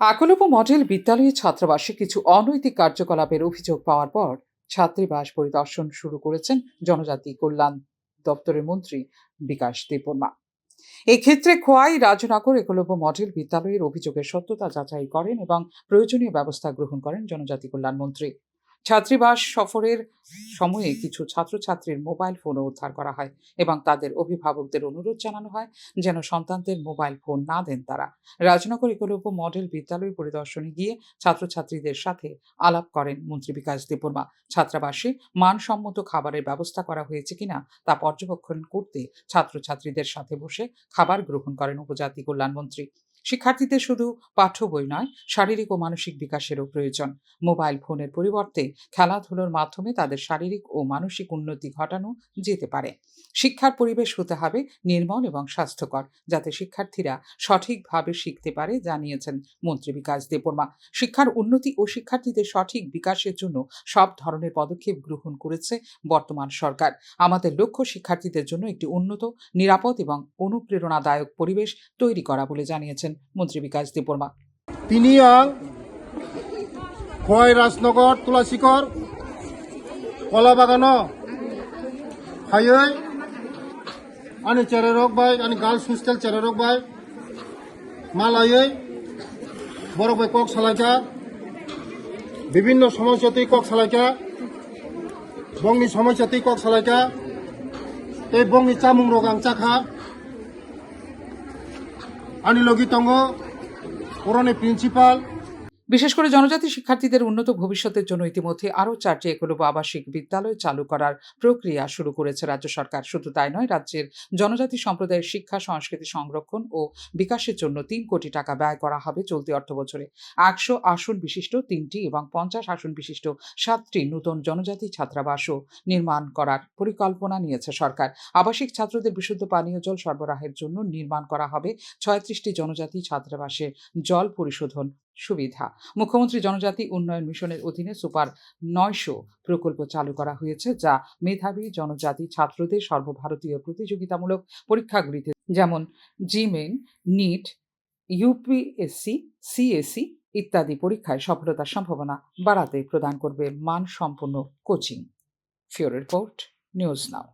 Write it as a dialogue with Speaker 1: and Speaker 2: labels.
Speaker 1: Eklavya model বিদ্যালয়ে ছাত্রাবাসে কিছু অনৈতিক কার্যকলাপের অভিযোগ পাওয়ার পর ছাত্রীবাস পরিদর্শন শুরু করেছেন জনজাতি কল্যাণ দপ্তরের মন্ত্রী বিকাশ দেববর্মা। এক্ষেত্রে খোয়াই রাজনগর একলব্য মডেল বিদ্যালয়ের অভিযোগের সত্যতা যাচাই করেন এবং প্রয়োজনীয় ব্যবস্থা গ্রহণ করেন জনজাতি কল্যাণ মন্ত্রী। ছাত্রীবাস সফরের সময়ে কিছু ছাত্রছাত্রীর মোবাইল ফোনও উদ্ধার করা হয় এবং তাদের অভিভাবকদের অনুরোধ জানানো হয় যেন সন্তানদের মোবাইল ফোন না দেন তারা। রাজনগর একলব্য মডেল বিদ্যালয় পরিদর্শনে গিয়ে ছাত্রছাত্রীদের সাথে আলাপ করেন মন্ত্রী বিকাশ দেববর্মা। ছাত্রাবাসে মানসম্মত খাবারের ব্যবস্থা করা হয়েছে কিনা তা পর্যবেক্ষণ করতে ছাত্রছাত্রীদের সাথে বসে খাবার গ্রহণ করেন উপজাতি কল্যাণমন্ত্রী। শিক্ষার্থীদের শুধু পাঠ্য বই নয়, শারীরিক ও মানসিক বিকাশেরও প্রয়োজন। মোবাইল ফোনের পরিবর্তে খেলাধুলোর মাধ্যমে তাদের শারীরিক ও মানসিক উন্নতি ঘটানো যেতে পারে। শিক্ষার পরিবেশ হতে হবে নির্মল এবং স্বাস্থ্যকর, যাতে শিক্ষার্থীরা সঠিকভাবে শিখতে পারে, জানিয়েছেন মন্ত্রী বিকাশ দেববর্মা। শিক্ষার উন্নতি ও শিক্ষার্থীদের সঠিক বিকাশের জন্য সব ধরনের পদক্ষেপ গ্রহণ করেছে বর্তমান সরকার। আমাদের লক্ষ্য শিক্ষার্থীদের জন্য একটি উন্নত, নিরাপদ এবং অনুপ্রেরণাদায়ক পরিবেশ তৈরি করা বলে জানিয়েছেন মন্ত্রী বিকাশ দেববর্মা।
Speaker 2: তিনি খোয়াই রাজনগর তুলাসিকর কলা বাগান হাইयै আনি চেরেরক বাই আনি girls hostel চেরেরক by মালাयै Borok by cock সালাইকা বিভিন্ন সমস্যাতেই কক সালাইকা বংনি সমস্যাতেই কক সালাইকা এই বংনি চামুং রগাং চাখা আনি লগি তঙ্গ পুরনি প্রিন্সিপাল।
Speaker 1: বিশেষ করে জনজাতি শিক্ষার্থীদের উন্নত ভবিষ্যতের জন্য ইতিমধ্যে আরও 4টি একলব্য আবাসিক বিদ্যালয় চালু করার প্রক্রিয়া শুরু করেছে রাজ্য সরকার। শুধু তাই নয়, রাজ্যের জনজাতি সম্প্রদায়ের শিক্ষা, সংস্কৃতি সংরক্ষণ ও বিকাশের জন্য 3 কোটি টাকা ব্যয় করা হবে চলতি অর্থবছরে। 100 আসন বিশিষ্ট 3টি এবং 50 আসন বিশিষ্ট 7টি নতুন জনজাতি ছাত্রাবাসও নির্মাণ করার পরিকল্পনা নিয়েছে সরকার। আবাসিক ছাত্রদের বিশুদ্ধ পানীয় জল সরবরাহের জন্য নির্মাণ করা হবে 36টি জনজাতি ছাত্রাবাসে জল পরিশোধন সুবিধা। মুখ্যমন্ত্রী জনজাতি উন্নয়ন মিশনের অধীনে সুপার 900 প্রকল্প চালু করা হয়েছে, যা মেধাবী জনজাতি ছাত্রদের সর্বভারতীয় প্রতিযোগিতামূলক পরীক্ষাগুলিতে যেমন জিমেন, নিট, ইউপিএসসি, সিএসসি ইত্যাদি পরীক্ষায় সফলতার সম্ভাবনা বাড়াতে প্রদান করবে মানসম্পন্ন কোচিং। ফিওর রিপোর্ট, নিউজ নাও।